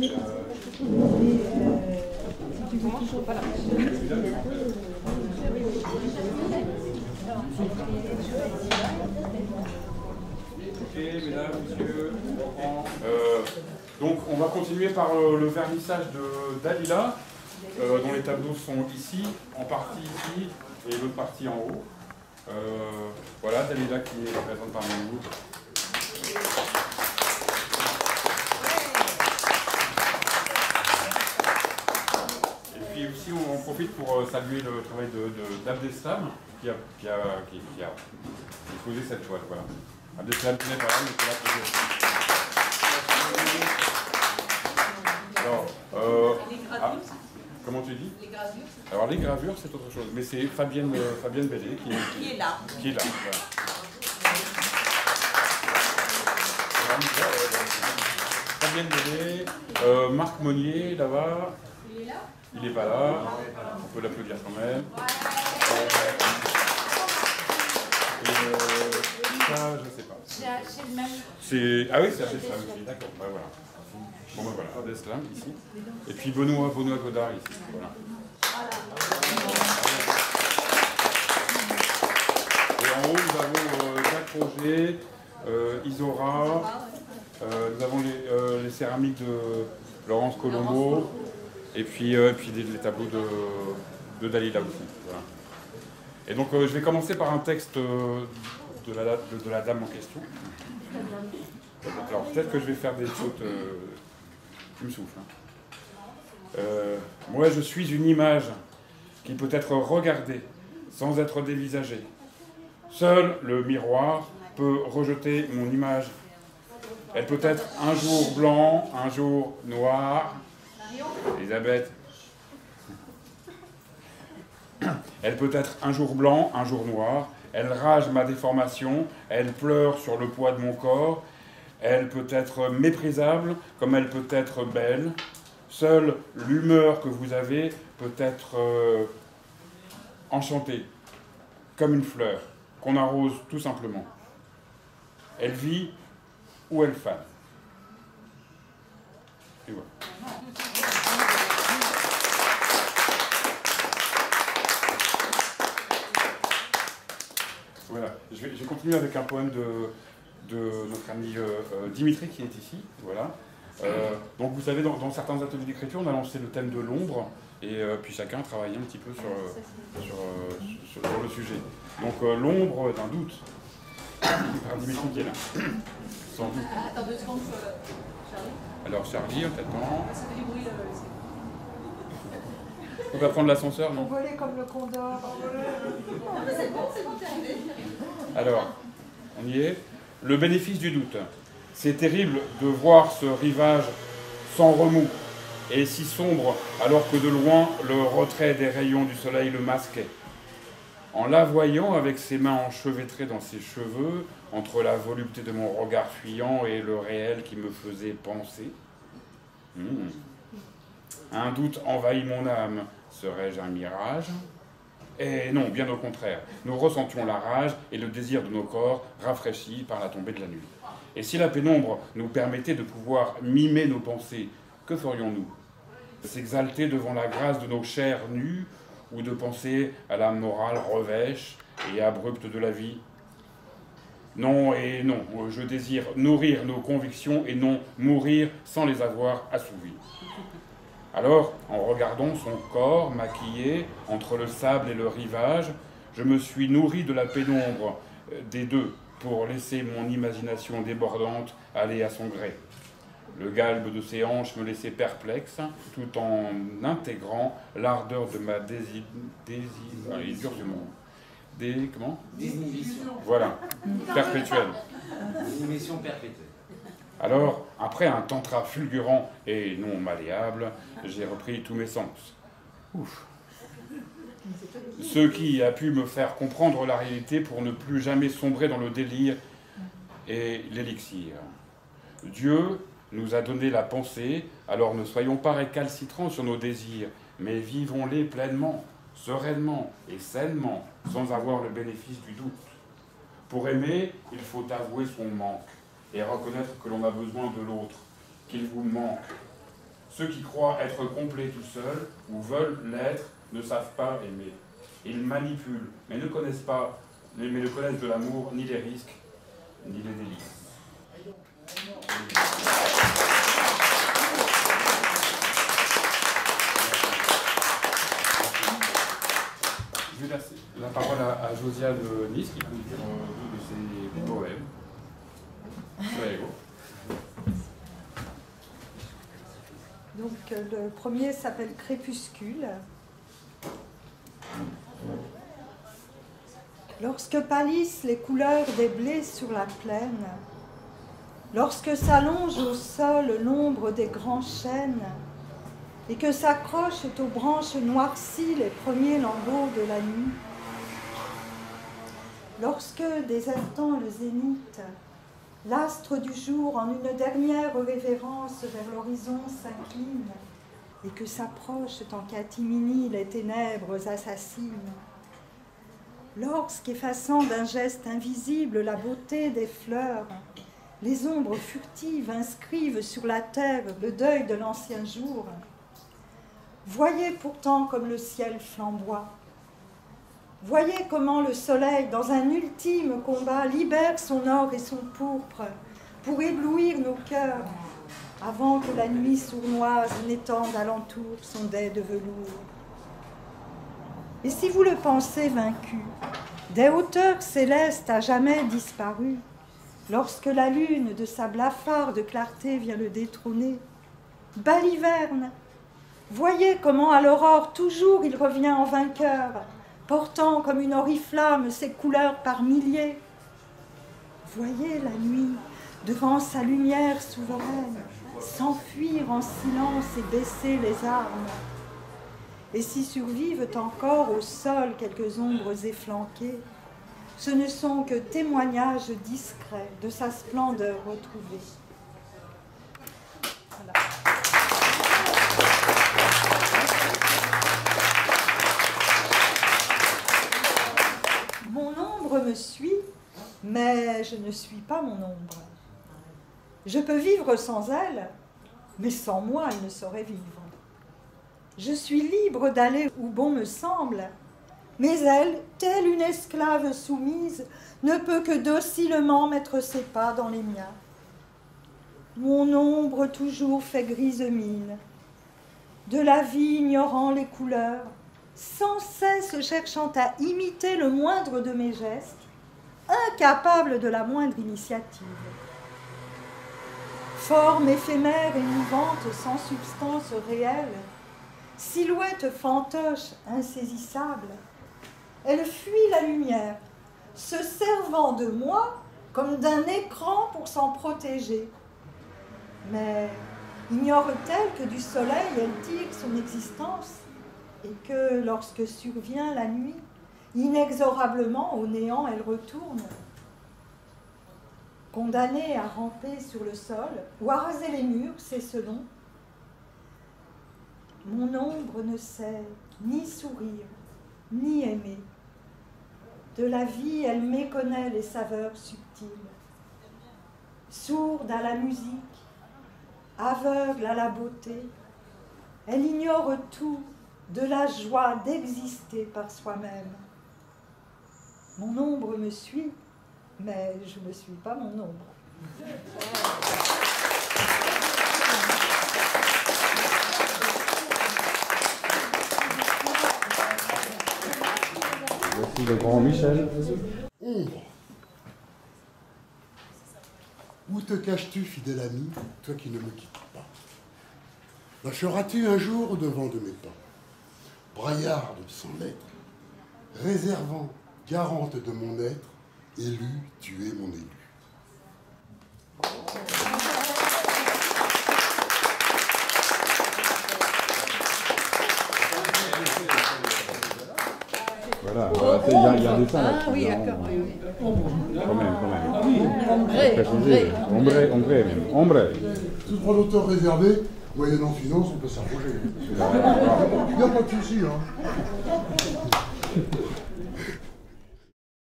Ok, mesdames, messieurs, donc on va continuer par le vernissage de Dalila, dont les tableaux sont ici, en partie ici, et l'autre partie en haut. Voilà, Dalila qui est présente parmi nous. Et puis aussi, on en profite pour saluer le travail d'Abdeslam, qui a posé cette toile. Voilà. Abdeslam n'est pas là, mais qui l'a posé. Alors, comment tu dis? Les gravures. Alors les gravures, c'est autre chose, mais c'est Fabienne Bellé qui est là. Qui est là. Voilà. Fabienne Bellé, Marc Monnier là-bas. Il est là? Il n'est pas là. On peut l'applaudir quand même. Ça, je ne sais pas. C'est le même. Ah oui, c'est Abdeslam aussi, d'accord. Ouais, voilà. Bon ben voilà, Abdeslam ici. Et puis Benoît Godard ici. Voilà. Et en haut, nous avons Jacques Roger, Isora, nous avons les céramiques de Laurence Colombo, et puis les tableaux de Dalila aussi. Voilà. Et donc je vais commencer par un texte de la dame en question. Alors peut-être que je vais faire des fautes. Tu me souffles. Moi, je suis une image qui peut être regardée sans être dévisagée. Seul le miroir peut rejeter mon image. Elle peut être un jour blanc, un jour noir. Elisabeth. Elle peut être un jour blanc, un jour noir. Elle rage ma déformation. Elle pleure sur le poids de mon corps. Elle peut être méprisable, comme elle peut être belle. Seule l'humeur que vous avez peut être enchantée, comme une fleur, qu'on arrose tout simplement. Elle vit où elle fane. Et voilà. Voilà. Je vais continuer avec un poème de notre ami Dimitri qui est ici. Voilà. Donc vous savez, dans certains ateliers d'écriture, on a lancé le thème de l'ombre, et puis chacun a travaillé un petit peu sur le sujet. Donc l'ombre d'un doute, par Dimitri qui est là. Sans doute. Attends 2 secondes, Charlie. Alors Charlie, on t'attend. On va prendre l'ascenseur, non? Voler comme le condor. C'est bon, t'es arrivé. Alors, on y est. Le bénéfice du doute. C'est terrible de voir ce rivage sans remous et si sombre, alors que de loin, le retrait des rayons du soleil le masquait. En la voyant avec ses mains enchevêtrées dans ses cheveux, entre la volupté de mon regard fuyant et le réel qui me faisait penser, un doute envahit mon âme. Serais-je un mirage? Et non, bien au contraire. Nous ressentions la rage et le désir de nos corps rafraîchis par la tombée de la nuit. Et si la pénombre nous permettait de pouvoir mimer nos pensées, que ferions-nous? S'exalter devant la grâce de nos chairs nues ou de penser à la morale revêche et abrupte de la vie? Non et non, je désire nourrir nos convictions et non mourir sans les avoir assouvies. Alors, en regardant son corps maquillé entre le sable et le rivage, je me suis nourri de la pénombre des deux pour laisser mon imagination débordante aller à son gré. Le galbe de ses hanches me laissait perplexe, tout en intégrant l'ardeur de ma désinhibition. Voilà, perpétuelle. Désinhibition perpétuelle. Alors, après un tantra fulgurant et non malléable, j'ai repris tous mes sens. Ouf. Ce qui a pu me faire comprendre la réalité pour ne plus jamais sombrer dans le délire et l'élixir. Dieu nous a donné la pensée, alors ne soyons pas récalcitrants sur nos désirs, mais vivons-les pleinement, sereinement et sainement, sans avoir le bénéfice du doute. Pour aimer, il faut avouer son manque et reconnaître que l'on a besoin de l'autre, qu'il vous manque. Ceux qui croient être complets tout seuls, ou veulent l'être, ne savent pas aimer. Ils manipulent, mais ne connaissent de l'amour ni les risques, ni les délices. Je vais laisser la parole à Josiane Nice qui va nous dire deux de ses poèmes. Soyez-vous. Donc le premier s'appelle Crépuscule. Lorsque pâlissent les couleurs des blés sur la plaine, lorsque s'allonge au sol l'ombre des grands chênes, et que s'accrochent aux branches noircies les premiers lambeaux de la nuit, lorsque, désertant le zénith, l'astre du jour, en une dernière révérence vers l'horizon, s'incline, et que s'approchent en catimini les ténèbres assassines, lorsqu'effaçant d'un geste invisible la beauté des fleurs, les ombres furtives inscrivent sur la terre le deuil de l'ancien jour, voyez pourtant comme le ciel flamboie. Voyez comment le soleil, dans un ultime combat, libère son or et son pourpre pour éblouir nos cœurs, avant que la nuit sournoise n'étende alentour son dais de velours. Et si vous le pensez vaincu, des hauteurs célestes à jamais disparues, lorsque la lune de sa blafarde clarté vient le détrôner, baliverne, voyez comment à l'aurore toujours il revient en vainqueur, portant comme une oriflamme ses couleurs par milliers. Voyez la nuit, devant sa lumière souveraine, s'enfuir en silence et baisser les armes. Et si survivent encore au sol quelques ombres efflanquées, ce ne sont que témoignages discrets de sa splendeur retrouvée. Voilà. Mon ombre me suit, mais je ne suis pas mon ombre. Je peux vivre sans elle, mais sans moi, elle ne saurait vivre. Je suis libre d'aller où bon me semble, mais elle, telle une esclave soumise, ne peut que docilement mettre ses pas dans les miens. Mon ombre toujours fait grise mine, de la vie ignorant les couleurs, sans cesse cherchant à imiter le moindre de mes gestes, incapable de la moindre initiative. Forme éphémère et mouvante, sans substance réelle, silhouette fantoche insaisissable, elle fuit la lumière, se servant de moi comme d'un écran pour s'en protéger. Mais ignore-t-elle que du soleil elle tire son existence et que lorsque survient la nuit, inexorablement au néant elle retourne? Condamnée à ramper sur le sol ou à raser les murs, c'est selon. Mon ombre ne sait ni sourire, ni aimer. De la vie, elle méconnaît les saveurs subtiles. Sourde à la musique, aveugle à la beauté, elle ignore tout de la joie d'exister par soi-même. Mon ombre me suit, mais je ne suis pas mon ombre. Voici le grand Michel. Ombre. Où te caches-tu, fidèle ami, toi qui ne me quittes pas? Lâcheras-tu un jour au-devant de mes pas? Braillarde sans lettres, réservant, garante de mon être, élu, tu es mon élu. Voilà, il y a des sons là. Ah oui, d'accord. Quand même. Ombre. Ombre même. Ombre. Tout droit d'auteur réservé, moyennant finance, on peut s'arranger. Il n'y a pas de souci, hein.